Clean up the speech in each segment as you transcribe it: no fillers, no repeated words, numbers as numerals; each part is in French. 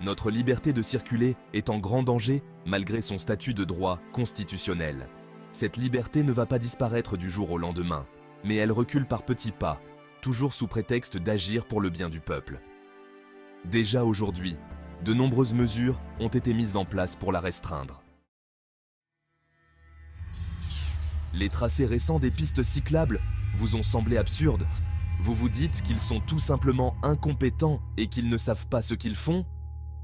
Notre liberté de circuler est en grand danger malgré son statut de droit constitutionnel. Cette liberté ne va pas disparaître du jour au lendemain, mais elle recule par petits pas, toujours sous prétexte d'agir pour le bien du peuple. Déjà aujourd'hui, de nombreuses mesures ont été mises en place pour la restreindre. Les tracés récents des pistes cyclables vous ont semblé absurdes. Vous vous dites qu'ils sont tout simplement incompétents et qu'ils ne savent pas ce qu'ils font?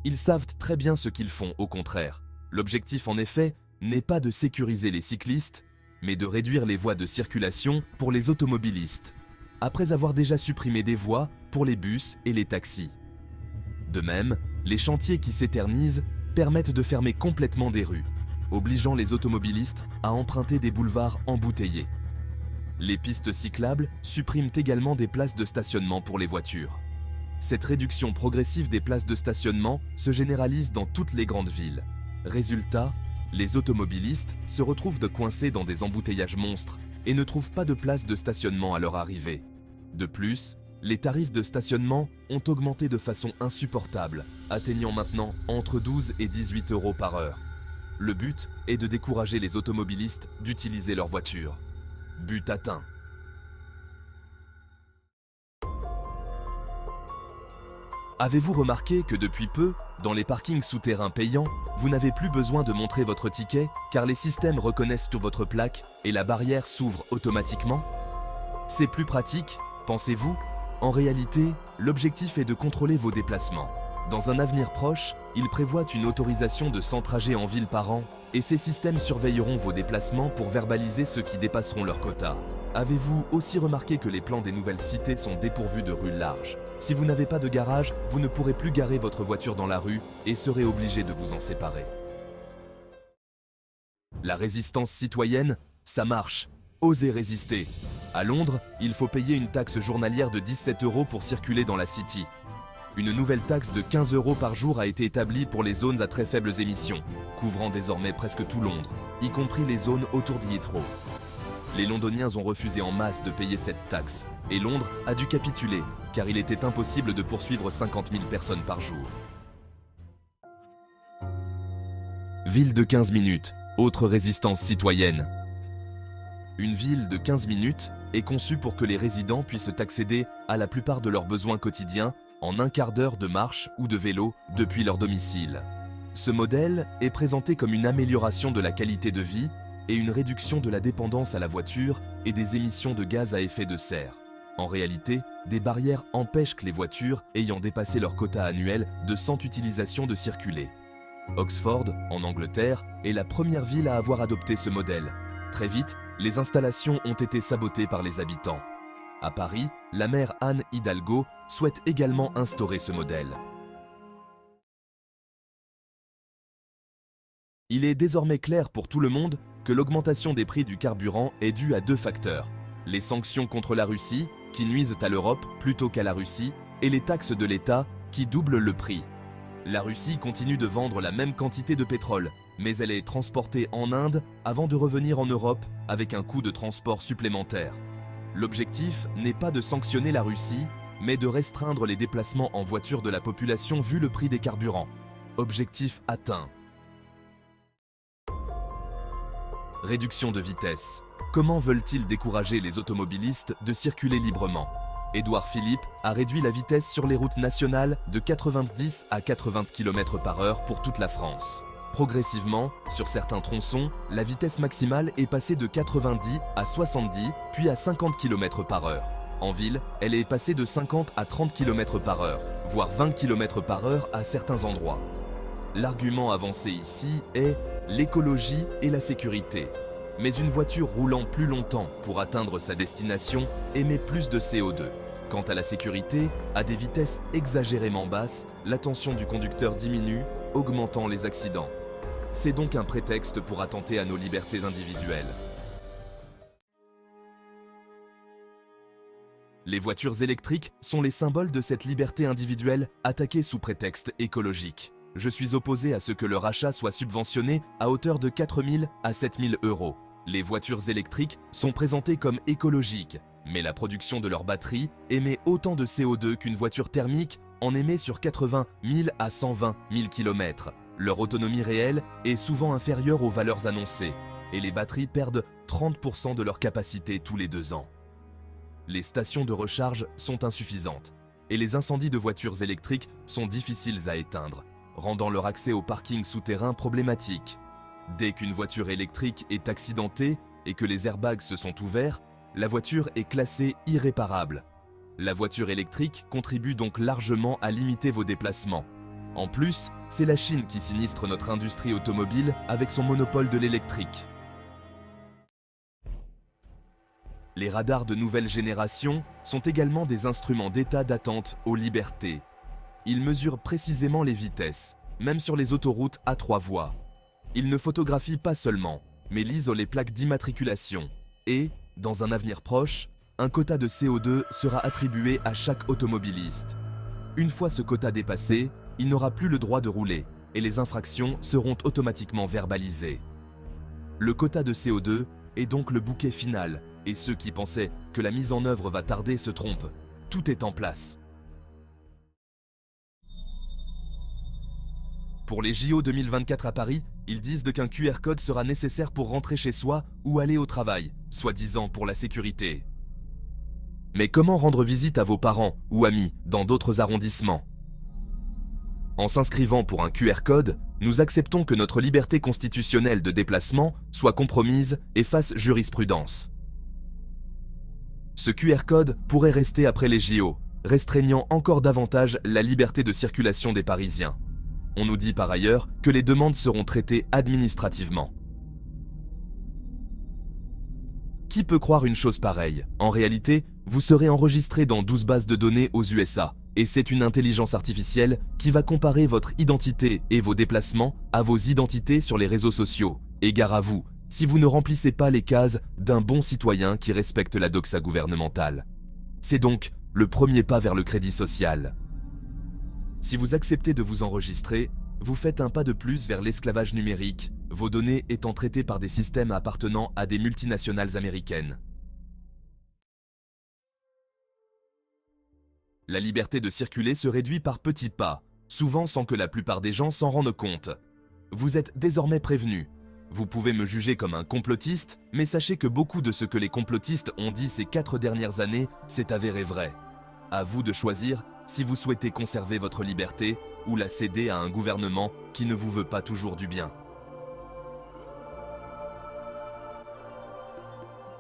Ils savent très bien ce qu'ils font, au contraire. L'objectif en effet n'est pas de sécuriser les cyclistes, mais de réduire les voies de circulation pour les automobilistes, après avoir déjà supprimé des voies pour les bus et les taxis. De même, les chantiers qui s'éternisent permettent de fermer complètement des rues, obligeant les automobilistes à emprunter des boulevards embouteillés. Les pistes cyclables suppriment également des places de stationnement pour les voitures. Cette réduction progressive des places de stationnement se généralise dans toutes les grandes villes. Résultat, les automobilistes se retrouvent coincés dans des embouteillages monstres et ne trouvent pas de place de stationnement à leur arrivée. De plus, les tarifs de stationnement ont augmenté de façon insupportable, atteignant maintenant entre 12 et 18 € par heure. Le but est de décourager les automobilistes d'utiliser leur voiture. But atteint. Avez-vous remarqué que depuis peu, dans les parkings souterrains payants, vous n'avez plus besoin de montrer votre ticket car les systèmes reconnaissent sur votre plaque et la barrière s'ouvre automatiquement? C'est plus pratique, pensez-vous? En réalité, l'objectif est de contrôler vos déplacements. Dans un avenir proche, il prévoit une autorisation de 100 trajets en ville par an et ces systèmes surveilleront vos déplacements pour verbaliser ceux qui dépasseront leur quota. Avez-vous aussi remarqué que les plans des nouvelles cités sont dépourvus de rues larges? Si vous n'avez pas de garage, vous ne pourrez plus garer votre voiture dans la rue et serez obligé de vous en séparer. La résistance citoyenne, ça marche. Osez résister. À Londres, il faut payer une taxe journalière de 17 € pour circuler dans la City. Une nouvelle taxe de 15 € par jour a été établie pour les zones à très faibles émissions, couvrant désormais presque tout Londres, y compris les zones autour d'Heathrow. Les Londoniens ont refusé en masse de payer cette taxe, et Londres a dû capituler, car il était impossible de poursuivre 50 000 personnes par jour. Ville de 15 minutes, autre résistance citoyenne. Une ville de 15 minutes est conçue pour que les résidents puissent accéder à la plupart de leurs besoins quotidiens en un quart d'heure de marche ou de vélo depuis leur domicile. Ce modèle est présenté comme une amélioration de la qualité de vie et une réduction de la dépendance à la voiture et des émissions de gaz à effet de serre. En réalité, des barrières empêchent que les voitures ayant dépassé leur quota annuel de 100 utilisations de circuler. Oxford, en Angleterre, est la première ville à avoir adopté ce modèle. Très vite, les installations ont été sabotées par les habitants. À Paris, la maire Anne Hidalgo souhaite également instaurer ce modèle. Il est désormais clair pour tout le monde que l'augmentation des prix du carburant est due à deux facteurs. Les sanctions contre la Russie, qui nuisent à l'Europe plutôt qu'à la Russie, et les taxes de l'État, qui doublent le prix. La Russie continue de vendre la même quantité de pétrole, mais elle est transportée en Inde avant de revenir en Europe avec un coût de transport supplémentaire. L'objectif n'est pas de sanctionner la Russie, mais de restreindre les déplacements en voiture de la population vu le prix des carburants. Objectif atteint. Réduction de vitesse. Comment veulent-ils décourager les automobilistes de circuler librement? Édouard Philippe a réduit la vitesse sur les routes nationales de 90 à 80 km/h pour toute la France. Progressivement, sur certains tronçons, la vitesse maximale est passée de 90 à 70, puis à 50 km/h. En ville, elle est passée de 50 à 30 km/h, voire 20 km/h à certains endroits. L'argument avancé ici est l'écologie et la sécurité. Mais une voiture roulant plus longtemps pour atteindre sa destination émet plus de CO2. Quant à la sécurité, à des vitesses exagérément basses, l'attention du conducteur diminue, augmentant les accidents. C'est donc un prétexte pour attenter à nos libertés individuelles. Les voitures électriques sont les symboles de cette liberté individuelle attaquée sous prétexte écologique. Je suis opposé à ce que leur achat soit subventionné à hauteur de 4 000 à 7 000 €. Les voitures électriques sont présentées comme écologiques, mais la production de leurs batteries émet autant de CO2 qu'une voiture thermique en émet sur 80 000 à 120 000 km. Leur autonomie réelle est souvent inférieure aux valeurs annoncées, et les batteries perdent 30% de leur capacité tous les 2 ans. Les stations de recharge sont insuffisantes, et les incendies de voitures électriques sont difficiles à éteindre, rendant leur accès au parking souterrain problématique. Dès qu'une voiture électrique est accidentée et que les airbags se sont ouverts, la voiture est classée irréparable. La voiture électrique contribue donc largement à limiter vos déplacements. En plus, c'est la Chine qui sinistre notre industrie automobile avec son monopole de l'électrique. Les radars de nouvelle génération sont également des instruments d'état d'attente aux libertés. Ils mesurent précisément les vitesses, même sur les autoroutes à 3 voies. Ils ne photographient pas seulement, mais lisent les plaques d'immatriculation. Et, dans un avenir proche, un quota de CO2 sera attribué à chaque automobiliste. Une fois ce quota dépassé, il n'aura plus le droit de rouler et les infractions seront automatiquement verbalisées. Le quota de CO2 est donc le bouquet final et ceux qui pensaient que la mise en œuvre va tarder se trompent. Tout est en place. Pour les JO 2024 à Paris, ils disent qu'un QR code sera nécessaire pour rentrer chez soi ou aller au travail, soi-disant pour la sécurité. Mais comment rendre visite à vos parents ou amis dans d'autres arrondissements? En s'inscrivant pour un QR code, nous acceptons que notre liberté constitutionnelle de déplacement soit compromise et fasse jurisprudence. Ce QR code pourrait rester après les JO, restreignant encore davantage la liberté de circulation des Parisiens. On nous dit par ailleurs que les demandes seront traitées administrativement. Qui peut croire une chose pareille? En réalité, vous serez enregistré dans 12 bases de données aux USA, et c'est une intelligence artificielle qui va comparer votre identité et vos déplacements à vos identités sur les réseaux sociaux. Et gare à vous, si vous ne remplissez pas les cases d'un bon citoyen qui respecte la doxa gouvernementale. C'est donc le premier pas vers le crédit social. Si vous acceptez de vous enregistrer, vous faites un pas de plus vers l'esclavage numérique, vos données étant traitées par des systèmes appartenant à des multinationales américaines. La liberté de circuler se réduit par petits pas, souvent sans que la plupart des gens s'en rendent compte. Vous êtes désormais prévenus. Vous pouvez me juger comme un complotiste, mais sachez que beaucoup de ce que les complotistes ont dit ces 4 dernières années s'est avéré vrai. À vous de choisir si vous souhaitez conserver votre liberté ou la céder à un gouvernement qui ne vous veut pas toujours du bien.